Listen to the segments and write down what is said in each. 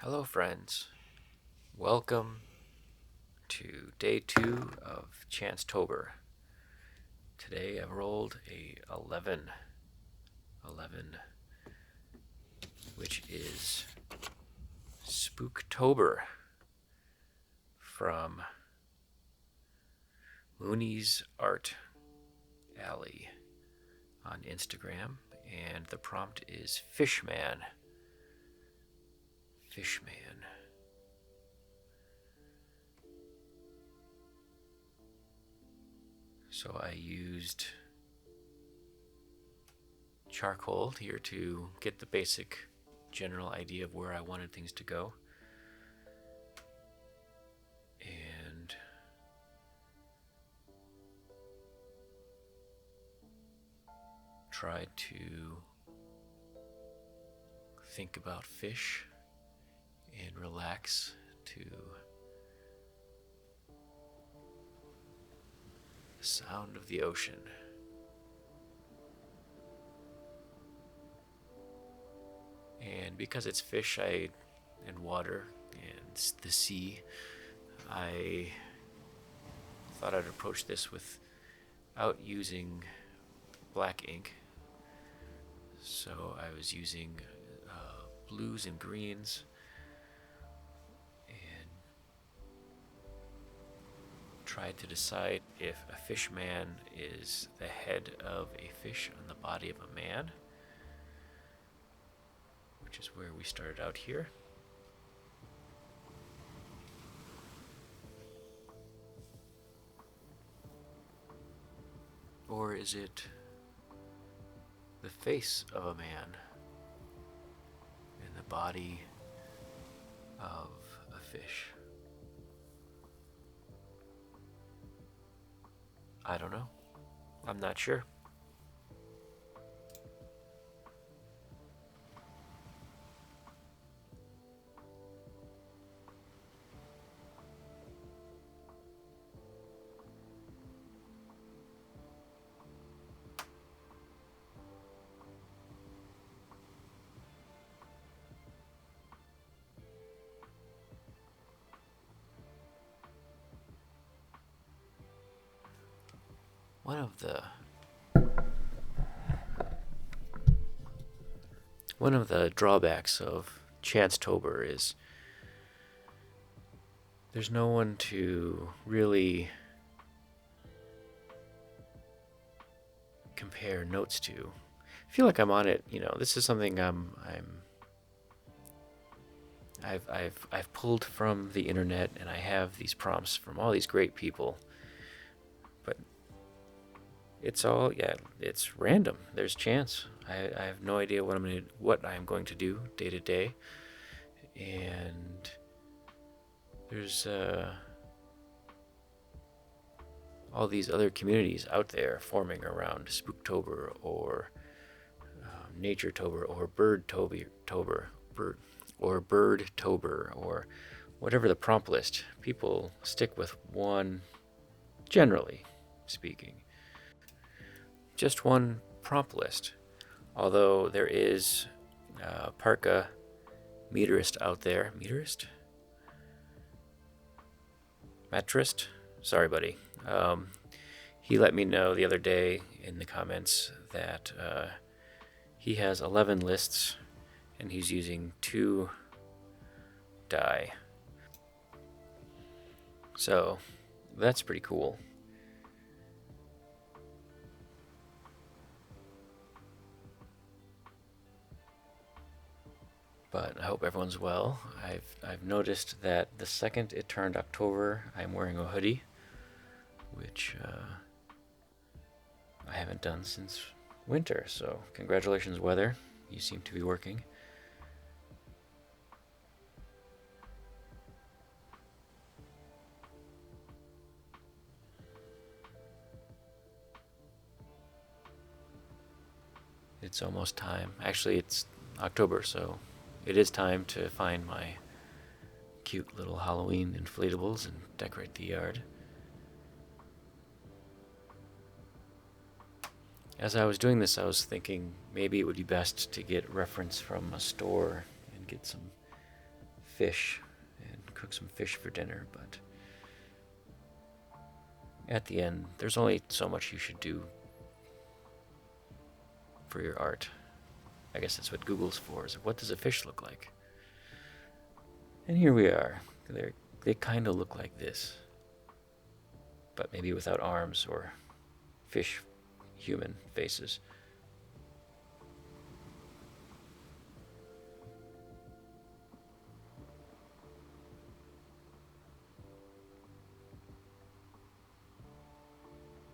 Hello, friends. Welcome to day 2 of Chancetober. Today I've rolled a 11, which is Spooktober from Mooney's Art Alley on Instagram, and the prompt is Fishman. Fishman. So I used charcoal here to get the basic general idea of where I wanted things to go. And tried to think about fish and relax to the sound of the ocean. And because it's fish and water and the sea, I thought I'd approach this without using black ink. So I was using blues and greens and tried to decide if a fishman is the head of a fish on the body of a man, which is where we started out here. Or is it the face of a man in the body of a fish? I don't know. I'm not sure. One of the drawbacks of Chancetober is there's no one to really compare notes to. I feel like I'm on it. This is something I've pulled from the internet, and I have these prompts from all these great people, but it's random. There's chance. I have no idea what I'm going to do day to day, and there's all these other communities out there forming around Spooktober or Naturetober or Birdtober or whatever the prompt list. People stick with one, generally speaking. Just one prompt list. Although there is Parka meterist out there. Meterist? Metrist? Sorry, buddy. He let me know the other day in the comments that he has 11 lists and he's using 2 die. So that's pretty cool. But I hope everyone's well. I've noticed that the second it turned October, I'm wearing a hoodie, which I haven't done since winter. So congratulations, weather. You seem to be working. It's almost time. Actually, it's October, so it is time to find my cute little Halloween inflatables and decorate the yard. As I was doing this, I was thinking maybe it would be best to get reference from a store and get some fish and cook some fish for dinner, but at the end, there's only so much you should do for your art. I guess that's what Google's for, is what does a fish look like? And here we are. They kind of look like this, but maybe without arms or fish human faces.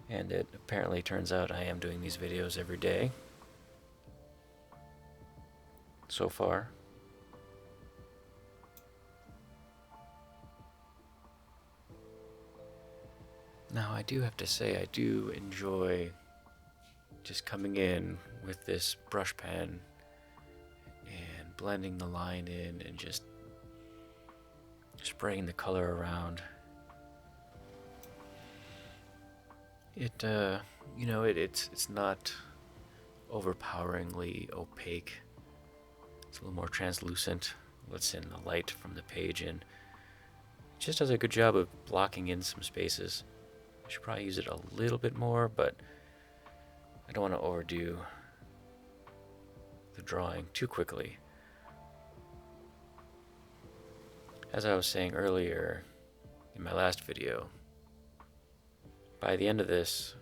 And it apparently turns out I am doing these videos every day so far. Now, I do have to say, I do enjoy just coming in with this brush pen and blending the line in and just spraying the color around. It's not overpoweringly opaque. It's a little more translucent. Lets in the light from the page in. It just does a good job of blocking in some spaces. I should probably use it a little bit more, but I don't want to overdo the drawing too quickly. As I was saying earlier in my last video, by the end of this,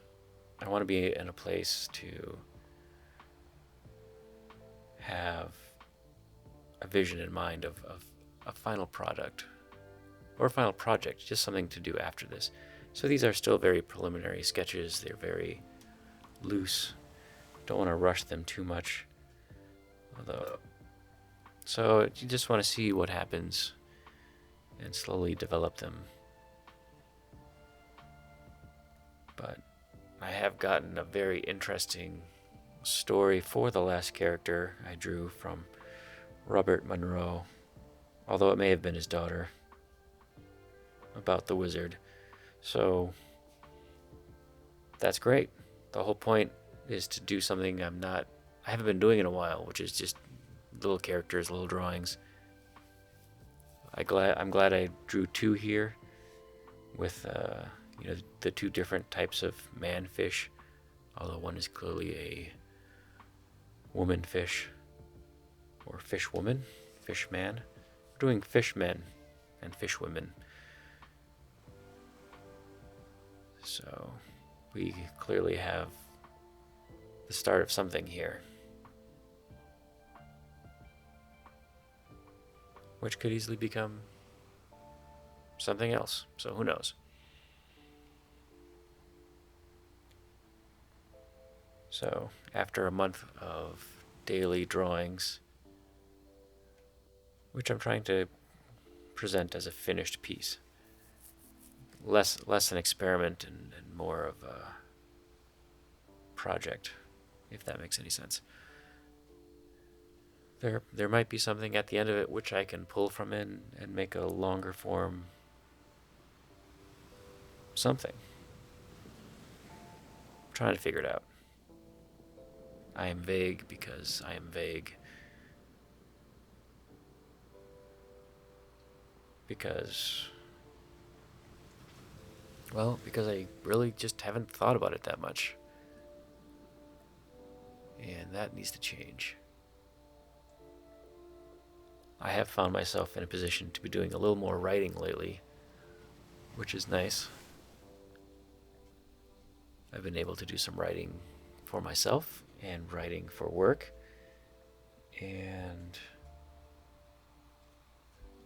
I want to be in a place to have a vision in mind of a final product or a final project, just something to do after this. So these are still very preliminary sketches. They're very loose. Don't want to rush them too much. So you just want to see what happens and slowly develop them. But I have gotten a very interesting story for the last character I drew from Robert Monroe, although it may have been his daughter, about the wizard. So that's great. The whole point is to do something I haven't been doing in a while, which is just little characters, little drawings. I'm glad I drew two here with the two different types of man fish, although one is clearly a woman fish or fish woman, fish man. We're doing fish men and fish women. So we clearly have the start of something here, which could easily become something else. So who knows? So after a month of daily drawings, which I'm trying to present as a finished piece, less an experiment and more of a project, if that makes any sense. There might be something at the end of it which I can pull from it and make a longer form something. I'm trying to figure it out. I am vague because I am vague. Because I really just haven't thought about it that much. And that needs to change. I have found myself in a position to be doing a little more writing lately, which is nice. I've been able to do some writing for myself and writing for work, and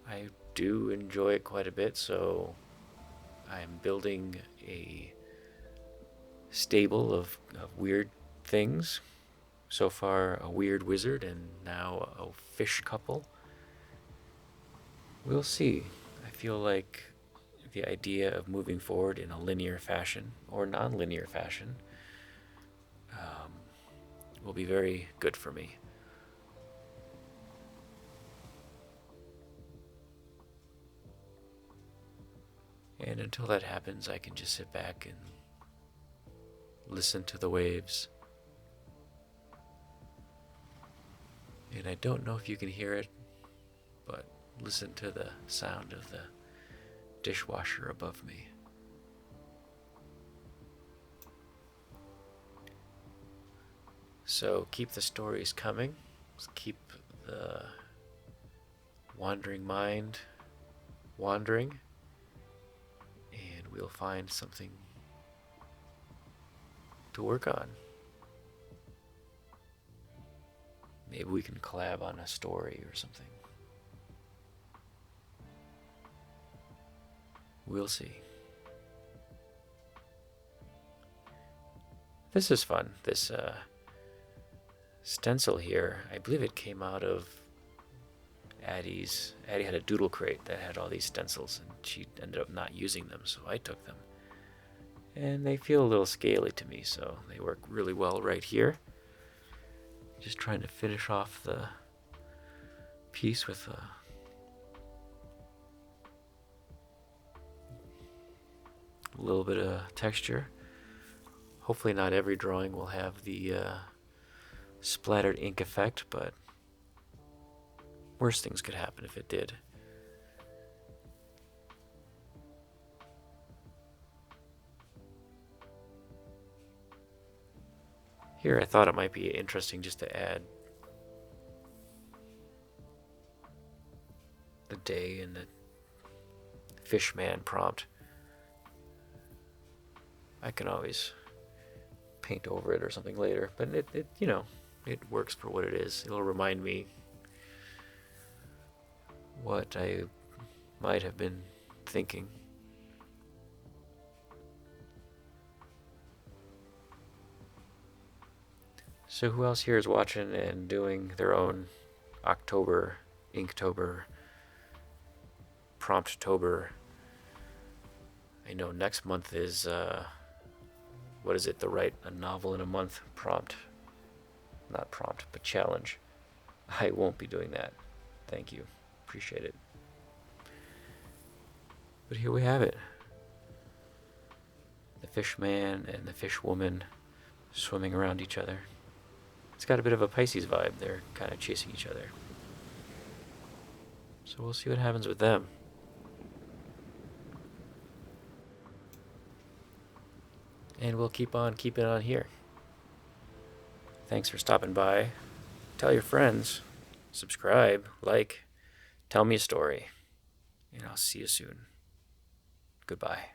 I do enjoy it quite a bit, so I'm building a stable of weird things. So far, a weird wizard and now a fish couple. We'll see. I feel like the idea of moving forward in a linear fashion or non-linear fashion will be very good for me. And until that happens, I can just sit back and listen to the waves. And I don't know if you can hear it, but listen to the sound of the dishwasher above me. So keep the stories coming. Keep the wandering mind wandering, and we'll find something to work on. Maybe we can collab on a story or something. We'll see. This is fun. This stencil here, I believe it came out of Addie's. Addie had a doodle crate that had all these stencils, and she ended up not using them, so I took them. And they feel a little scaly to me, so they work really well right here. Just trying to finish off the piece with a little bit of texture. Hopefully not every drawing will have the splattered ink effect, but worse things could happen if it did. Here I thought it might be interesting just to add the day and the Fishman prompt. I can always paint over it or something later, but it you know, it works for what it is. It'll remind me what I might have been thinking. So who else here is watching and doing their own October, Inktober, Prompttober? I know next month is, what is it, a novel in a month prompt. Not prompt, but challenge. I won't be doing that. Thank you. Appreciate it. But here we have it. The Fishman and the Fishwoman swimming around each other. It's got a bit of a Pisces vibe. They're kind of chasing each other. So we'll see what happens with them. And we'll keep on keeping on here. Thanks for stopping by. Tell your friends. Subscribe, like, tell me a story. And I'll see you soon. Goodbye.